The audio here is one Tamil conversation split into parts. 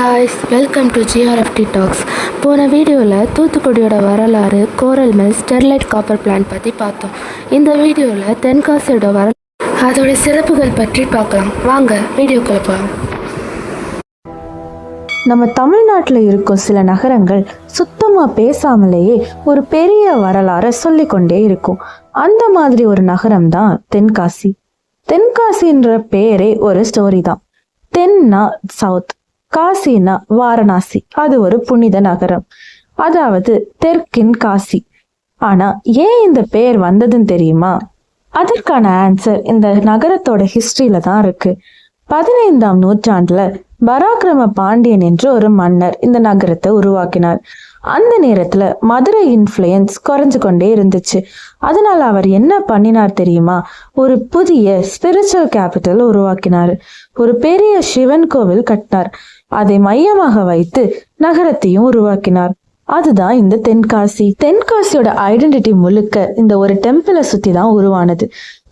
Guys, welcome to GRFT talks. போன வீடியோவில் தூத்துக்குடியோட வரலாறு, coral mill, Sterlite copper plant பற்றி பார்த்தோம். இந்த வீடியோவில் தென்காசியோட அதோட சிறப்புகள் பற்றி பார்க்கலாம். வாங்க வீடியோக்குள்ள போகலாம். நம்ம தமிழ்நாட்டில் இருக்கும் சில நகரங்கள் சுத்தமாக பேசாமலேயே ஒரு பெரிய வரலாறை சொல்லிக்கொண்டே இருக்கும். அந்த மாதிரி ஒரு நகரம் தான் தென்காசி. தென்காசின்ற பேரே ஒரு ஸ்டோரி தான். தென்னா சவுத், காசினா வாரணாசி, அது ஒரு புனித நகரம், அதாவது தெற்கின் காசி. ஆனா ஏன் இந்த பேர் வந்ததுன்னு தெரியுமா? அதற்கான ஆன்சர் இந்த நகரத்தோட ஹிஸ்டரியில தான் இருக்கு. 15ஆம் நூற்றாண்டுல பராக்கிரம பாண்டியன் என்று ஒரு மன்னர் இந்த நகரத்தை உருவாக்கினார். அந்த நேரத்துல மதுரை இன்ஃப்ளூயன்ஸ் குறைஞ்சு கொண்டே இருந்துச்சு. அதனால அவர் என்ன பண்ணினார் தெரியுமா? ஒரு புதிய ஸ்பிரிச்சுவல் கேபிட்டல் உருவாக்கினார். ஒரு பெரிய சிவன் கோவில் கட்டினார். அதை மையமாக வைத்து நகரத்தையும் உருவாக்கினார். அதுதான் இந்த தென்காசி. தென்காசியோட ஐடென்டிட்டி முழுக்க இந்த ஒரு டெம்பிளை சுத்தி தான் உருவானது.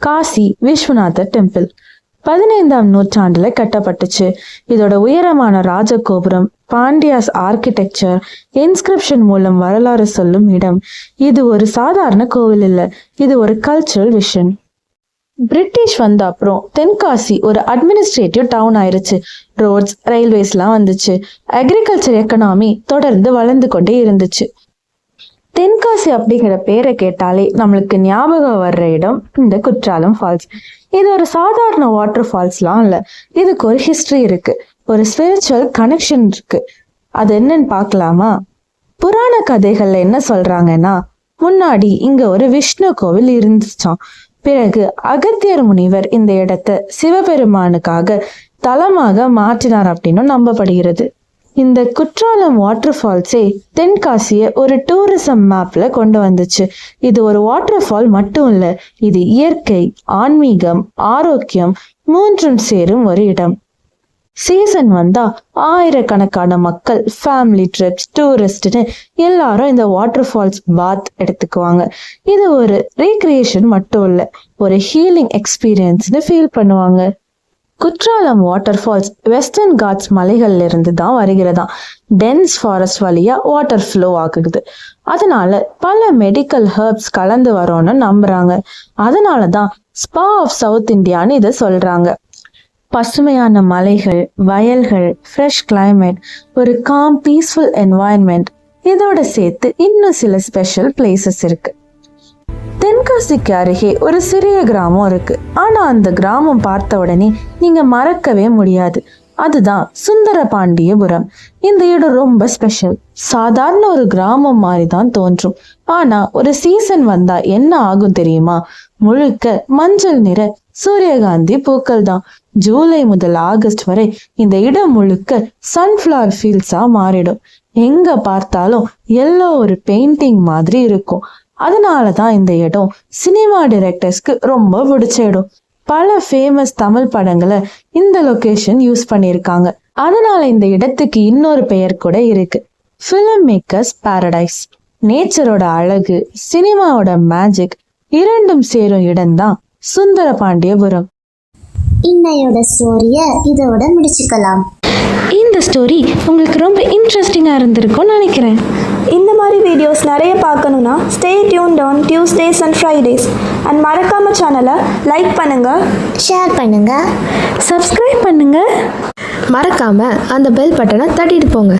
காசி விஸ்வநாதர் டெம்பிள் 15ஆம் நூற்றாண்டுல கட்டப்பட்டுச்சு. இதோட உயரமான ராஜகோபுரம், பாண்டியாஸ் ஆர்கிடெக்சர், இன்ஸ்கிரிப்ஷன் மூலம் வரலாறு சொல்லும் இடம். இது ஒரு சாதாரண கோவில் இல்ல, இது ஒரு கல்ச்சுரல் விஷன். பிரிட்டிஷ் வந்த அப்புறம் தென்காசி ஒரு அட்மினிஸ்ட்ரேட்டிவ் டவுன் ஆயிருச்சு. ரோட்ஸ், ரயில்வேஸ்லாம் வந்துச்சு. அக்ரிகல்ச்சர் எக்கனாமி தொடர்ந்து வளர்ந்து கொண்டே இருந்துச்சு. தென்காசி அப்படிங்கிற பேரை கேட்டாலே நம்மளுக்கு ஞாபகம் வர்ற இடம் இந்த குற்றாலம் ஃபால்ஸ். இது ஒரு சாதாரண வாட்டர் ஃபால்ஸ்லாம் இல்லை, இதுக்கு ஒரு ஹிஸ்டரி இருக்கு, ஒரு ஸ்பிரிச்சுவல் கனெக்ஷன் இருக்கு. அது என்னன்னு பார்க்கலாமா? புராண கதைகள்ல என்ன சொல்றாங்கன்னா, முன்னாடி இங்க ஒரு விஷ்ணு கோவில் இருந்துச்சாம். பிறகு அகத்தியர் முனிவர் இந்த இடத்தை சிவபெருமானுக்காக தலமாக மாற்றினார் அப்படின்னு நம்பப்படுகிறது. இந்த குற்றாலம் வாட்டர் ஃபால்ஸே தென்காசியை ஒரு டூரிசம் மேப்ல கொண்டு வந்துச்சு. இது ஒரு வாட்டர் ஃபால் மட்டும் இல்ல, இது இயற்கை, ஆன்மீகம், ஆரோக்கியம் மூன்றும் சேரும் ஒரு இடம். சீசன் வந்தா ஆயிரக்கணக்கான மக்கள், ஃபேமிலி ட்ரிப்ஸ், டூரிஸ்ட்னு எல்லாரும் இந்த வாட்டர் ஃபால்ஸ் பாத் எடுத்துக்குவாங்க. இது ஒரு ரீக்ரியேஷன் மட்டும் இல்ல, ஒரு ஹீலிங் எக்ஸ்பீரியன்ஸ்னு ஃபீல் பண்ணுவாங்க. Courtallam water falls western ghats மலைகள்ல இருந்து தான் வருகிறதா. டென்ஸ் ஃபாரஸ்ட் வழியா வாட்டர் ஃப்ளோ ஆகுது. அதனால பல மெடிக்கல் ஹெர்ப்ஸ் கலந்து வரோன்னு நம்புறாங்க. அதனாலதான் ஸ்பா ஆஃப் சவுத் இந்தியான்னு இதை சொல்றாங்க. பசுமையான மலைகள், வயல்கள், ஃப்ரெஷ் கிளைமேட், ஒரு காம் பீஸ்ஃபுல் என்வாயன்மெண்ட், இதோட சேர்த்து இன்னும் சில ஸ்பெஷல் பிளேசஸ் இருக்கு. தென்காசிக்கு அருகே ஒரு சிறிய கிராமம் இருக்கு. ஆனா அந்த கிராமம் பார்த்த உடனே நீங்க மறக்கவே முடியாது. அதுதான் சுந்தரபாண்டியபுரம். இந்த இடம் ரொம்ப ஸ்பெஷல். சாதாரண ஒரு கிராமம் மாதிரி தான் தோன்றும். ஆனா ஒரு சீசன் வந்தா என்ன ஆகும் தெரியுமா? முழுக்க மஞ்சள் நிற சூரியகாந்தி பூக்கள் தான். ஜூலை முதல் ஆகஸ்ட் வரை இந்த இடம் முழுக்க சன்ஃபிளவர் ஃபீல்ட்ஸா மாறிடும். எங்க பார்த்தாலும் எல்லோ ஒரு பெயிண்டிங் மாதிரி இருக்கும். அதனாலதான் இந்த இடம் சினிமா டைரக்டர்ஸ்க்கு ரொம்ப பிடிச்ச இடம். பல ஃபேமஸ் தமிழ் படங்களை இந்த லொகேஷன் யூஸ் பண்ணியிருக்காங்க. அதனால இந்த இடத்துக்கு இன்னொரு பெயர் கூட இருக்கு, ஃபிலிம் மேக்கர்ஸ் பாரடைஸ். நேச்சரோட அழகு, சினிமாவோட மேஜிக் இரண்டும் சேரும் இடம்தான் சுந்தரபாண்டியபுரம். இன்னையோட ஸ்டோரியை இதோட முடிச்சுக்கலாம். இந்த ஸ்டோரி உங்களுக்கு ரொம்ப இன்ட்ரெஸ்டிங்காக இருந்திருக்கும்னு நினைக்கிறேன். இந்த மாதிரி வீடியோஸ் நிறைய பார்க்கணுன்னா stay tuned on Tuesdays and Fridays. And மறக்காம சேனலை லைக் பண்ணுங்க, ஷேர் பண்ணுங்க, சப்ஸ்கிரைப் பண்ணுங்க, மறக்காம அந்த பெல் பட்டனை தட்டிட்டு போங்க.